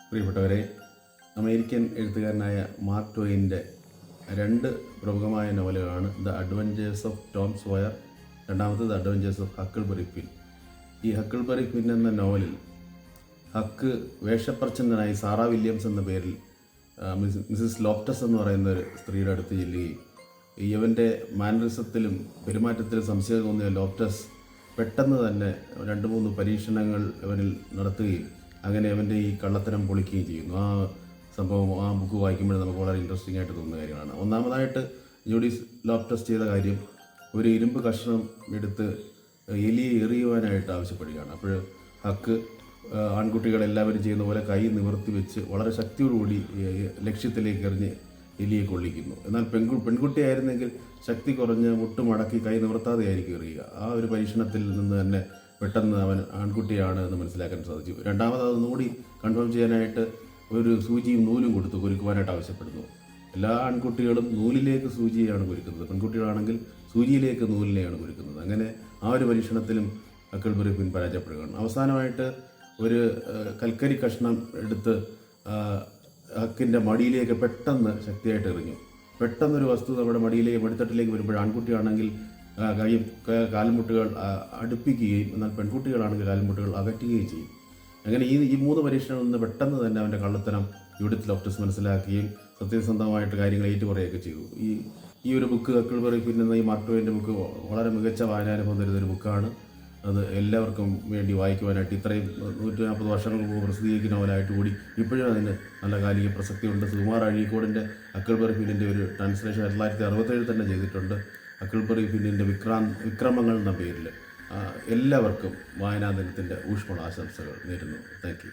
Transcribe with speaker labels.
Speaker 1: പ്രിയപ്പെട്ടവരെ, അമേരിക്കൻ എഴുത്തുകാരനായ മാർക്ക് ട്വെയിൻ്റെ രണ്ട് പ്രമുഖമായ നോവലുകളാണ് the adventures of Tom Sawyer, രണ്ടാമത് the adventures of Huckleberry Finn. ഈ ഹക്കിൾബറി ഫിൻ എന്ന നോവലിൽ ഹക്ക് വേഷപ്രച്ഛന്നനായി സാറാ വില്യംസ് എന്ന പേരിൽ മിസ്സിസ് ലോപ്റ്റസ് എന്ന് പറയുന്ന ഒരു സ്ത്രീയുടെ അടുത്ത് ചെല്ലുകയും ഇവൻ്റെ മാനറിസത്തിലും പെരുമാറ്റത്തിലും സംശയം തോന്നിയ ലോപ്റ്റസ് പെട്ടെന്ന് തന്നെ 2-3 പരീക്ഷണങ്ങൾ അവനിൽ നടത്തുകയും അങ്ങനെ അവൻ്റെ ഈ കള്ളത്തരം പൊളിക്കുകയും ചെയ്യുന്നു. ആ സംഭവം ആ ബുക്ക് വായിക്കുമ്പോൾ നമുക്ക് വളരെ ഇൻട്രസ്റ്റിംഗ് ആയിട്ട് തോന്നുന്ന കാര്യമാണ്. ഒന്നാമതായിട്ട് ജൂഡിസ് ലോപ്റ്റസ് ചെയ്ത കാര്യം ഒരു ഇരുമ്പ് കഷ്ണം എടുത്ത് എലിയെ എറിയുവാനായിട്ട് ആവശ്യപ്പെടുകയാണ്. അപ്പോൾ ഹക്ക് ആൺകുട്ടികളെല്ലാവരും ചെയ്യുന്ന പോലെ കൈ നിവർത്തി വെച്ച് വളരെ ശക്തിയോടുകൂടി ലക്ഷ്യത്തിലേക്ക് എറിഞ്ഞ് എലിയെ കൊള്ളിക്കുന്നു. എന്നാൽ പെൺകുട്ടിയായിരുന്നെങ്കിൽ ശക്തി കുറഞ്ഞ് മുട്ടുമടക്കി കൈ നിവർത്താതെ ആയിരിക്കും എറിയുക. ആ ഒരു പരീക്ഷണത്തിൽ നിന്ന് തന്നെ പെട്ടെന്ന് അവൻ ആൺകുട്ടിയാണ് എന്ന് മനസ്സിലാക്കാൻ സാധിച്ചു. രണ്ടാമത് അതൊന്നുകൂടി കൺഫേം ചെയ്യാനായിട്ട് ഒരു സൂചിയും നൂലും കൊടുത്ത് കുരുക്കുവാനായിട്ട് ആവശ്യപ്പെടുന്നു. എല്ലാ ആൺകുട്ടികളും നൂലിലേക്ക് സൂചിയാണ് കുരുക്കുന്നത്, പെൺകുട്ടികളാണെങ്കിൽ സൂചിയിലേക്ക് നൂലിനെയാണ് കുരുക്കുന്നത്. അങ്ങനെ ആ ഒരു പരീക്ഷണത്തിലും ഹക്കിൾബറി ഫിൻ പരാജയപ്പെടുകയാണ്. അവസാനമായിട്ട് ഒരു കൽക്കരി കഷ്ണം എടുത്ത് ഹക്കിൻ്റെ മടിയിലേക്ക് പെട്ടെന്ന് ശക്തിയായിട്ട് എറിഞ്ഞു. പെട്ടെന്നൊരു വസ്തു നമ്മുടെ മടിയിലേക്ക് മടിത്തട്ടിലേക്ക് വരുമ്പോൾ ആൺകുട്ടിയാണെങ്കിൽ കാൽമുട്ടുകൾ അടുപ്പിക്കുകയും എന്നാൽ പെൺകുട്ടികളാണെങ്കിൽ കാൽമുട്ടുകൾ അകറ്റുകയും ചെയ്യും. അങ്ങനെ ഈ 3 പരീക്ഷണങ്ങളിൽ നിന്ന് പെട്ടെന്ന് തന്നെ അവൻ്റെ കള്ളത്തരം ജൂഡിത്ത് ലോപ്റ്റസ് മനസ്സിലാക്കുകയും സത്യസന്ധമായിട്ട് കാര്യങ്ങൾ ഏറ്റുപറയുകയൊക്കെ ചെയ്തു. ഈ ഒരു ബുക്ക് ഹക്കിൾബറി ഫിൻ എന്ന ഈ മാർക്ക് ട്വെയിൻ്റെ ബുക്ക് വളരെ മികച്ച വായനാനുഭവം തരുന്നൊരു ബുക്കാണ്. അത് എല്ലാവർക്കും വേണ്ടി വായിക്കുവാനായിട്ട് ഇത്രയും 140 വർഷങ്ങൾക്ക് മുമ്പ് പ്രസിദ്ധീകരിക്കുന്ന നോവലായിട്ട് കൂടി ഇപ്പോഴും അതിന് നല്ല കാലിക പ്രസക്തിയുണ്ട്. സുകുമാർ അഴീക്കോടിൻ്റെ ഹക്കിൾബറി ഫിന്നിൻ്റെ ഒരു ട്രാൻസ്ലേഷൻ 1967 തന്നെ ചെയ്തിട്ടുണ്ട്. ഹക്കിൾബറി ഫിന്നിൻ്റെ വിക്രമങ്ങൾ എന്ന പേരിൽ എല്ലാവർക്കും വായനാ ദിനത്തിൻ്റെ ഊഷ്മള ആശംസകൾ നേരുന്നു. Thank you.